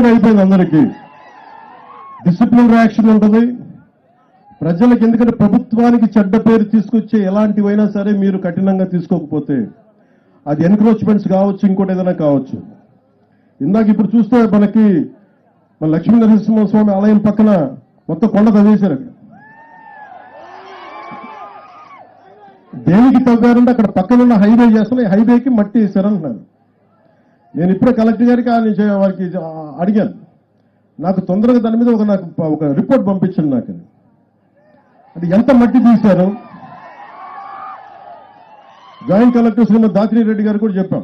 Clear అయిపోయింది అందరికీ. Discipline action ఉంటుంది ప్రజలకు. ఎందుకంటే ప్రభుత్వానికి చెడ్డ పేరు తీసుకొచ్చే ఎలాంటివైనా సరే మీరు కఠినంగా తీసుకోకపోతే, అది ఎన్క్రోచ్మెంట్స్ కావచ్చు, ఇంకోటి ఏదైనా కావచ్చు. ఇందాక ఇప్పుడు చూస్తే మనకి మన లక్ష్మీ నరసింహస్వామి ఆలయం పక్కన మొత్తం కొండ తవ్వేశారు. అక్కడ దేనికి తవ్వారంటే అక్కడ పక్కనున్న హైవే చేస్తున్న హైవేకి మట్టి వేశారంటున్నారు. నేను ఇప్పుడే కలెక్టర్ గారికి వారికి అడిగాను, నాకు తొందరగా దాని మీద ఒక రిపోర్ట్ పంపించండి నాకు. అంటే ఎంత మట్టి తీశారు, జాయింట్ కలెక్టర్ శ్రీమతి దాత్రి రెడ్డి గారు కూడా చెప్పాం,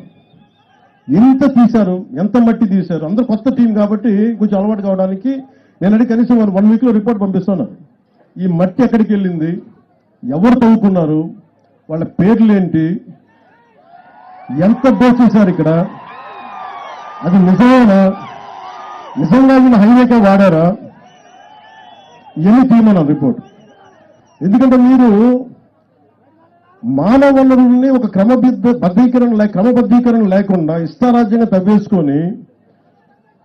ఎంత తీశారు, ఎంత మట్టి తీశారు. అందరూ కొత్త టీం కాబట్టి కొంచెం అలవాటు కావడానికి నేను అడిగి కనీసం 1 వీక్లో రిపోర్ట్ పంపిస్తున్నాను. ఈ మట్టి ఎక్కడికి వెళ్ళింది, ఎవరు తవ్వుకున్నారు, వాళ్ళ పేర్లు ఏంటి, ఎంత దోచేశారు ఇక్కడ, అది నిజమేనా, నిజంగా వీళ్ళు హైవేకే వాడారా, ఇవన్నీ తీయమన్నారు రిపోర్ట్. ఎందుకంటే మీరు మానవ వనరుల్ని ఒక క్రమబద్ధీకరణ లేకుండా ఇష్టారాజ్యంగా తవ్వేసుకొని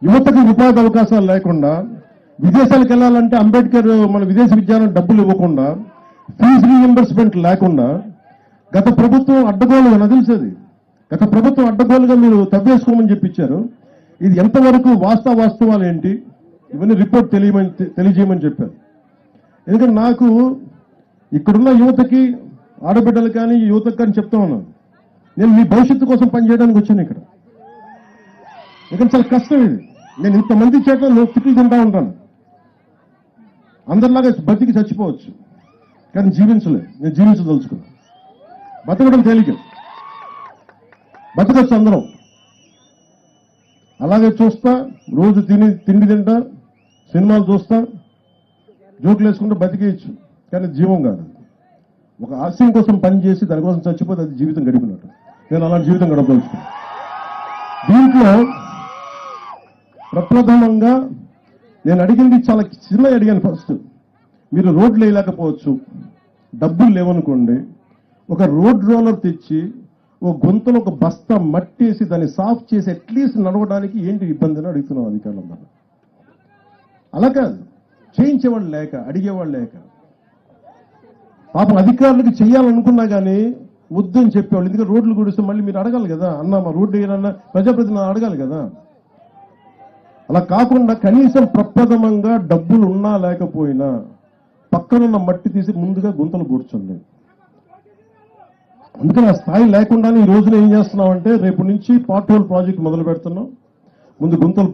యువతకు ఉపాధి అవకాశాలు లేకుండా, విదేశాలకు వెళ్ళాలంటే అంబేద్కర్ మన విదేశీ విద్యాలయం డబ్బులు ఇవ్వకుండా, ఫీజు రీఎంబర్స్మెంట్ లేకుండా గత ప్రభుత్వం అడ్డగోలుగా, నాకు తెలిసేది గత ప్రభుత్వం అడ్డగోలుగా మీరు తవ్వేసుకోమని చెప్పించారు. ఇది ఎంతవరకు వాస్తవాలు ఏంటి, ఇవన్నీ రిపోర్ట్ తెలియజేయమని చెప్పారు. ఎందుకంటే నాకు ఇక్కడున్న యువతకి, ఆడబిడ్డలు కానీ యువతకు కానీ చెప్తా ఉన్నాను, నేను మీ భవిష్యత్తు కోసం పనిచేయడానికి వచ్చాను ఇక్కడ. ఎందుకంటే చాలా కష్టం ఇది. నేను ఇంతమంది చేత తిట్లు తింటా ఉంటాను. అందరిలాగా బతికి చచ్చిపోవచ్చు, కానీ జీవించలేదు. నేను జీవించదలుచుకున్నాను. బతకడం తేలిక, బతకొచ్చు అందరం. అలాగే చూస్తా, రోజు తిండి తింటా, సినిమాలు చూస్తా, జోకులు వేసుకుంటూ బతికేయచ్చు, కానీ జీవం కాదు. ఒక ఆశయం కోసం పనిచేసి దానికోసం చచ్చిపోతే అది జీవితం గడిపినట్టు. నేను అలాంటి జీవితం గడపదలుచుకున్నాను. దీంట్లో ప్రప్రథమంగా నేను అడిగింది చాలా చిన్న అడిగాను. ఫస్ట్, మీరు రోడ్లు వేయలేకపోవచ్చు, డబ్బులు లేవనుకోండి, ఒక రోడ్ రోలర్ తెచ్చి ఒక గొంతులో ఒక బస్తా మట్టేసి దాన్ని సాఫ్ చేసి అట్లీస్ట్ నడవడానికి ఏంటి ఇబ్బంది అని అడుగుతున్నాం అధికారులందరూ. అలా కాదు, చేయించేవాళ్ళు లేక, అడిగేవాళ్ళు లేక. పాపం అధికారులకు చేయాలనుకున్నా కానీ వద్దని చెప్పేవాళ్ళు. ఎందుకంటే రోడ్లు గుడిస్తే మళ్ళీ మీరు అడగాలి కదా, అన్న మా రోడ్డు వేయాలన్నా ప్రజాప్రతినిధులు అడగాలి కదా. అలా కాకుండా కనీసం ప్రప్రథమంగా డబ్బులు ఉన్నా లేకపోయినా పక్కనున్న మట్టి తీసి ముందుగా గుంతలు పూడ్చండి. అందుకని ఆ స్థాయి లేకుండానే ఈ రోజున ఏం చేస్తున్నామంటే, రేపు నుంచి పార్ట్ హోల్ ప్రాజెక్ట్ మొదలు పెడుతున్నాం. ముందు గుంతలు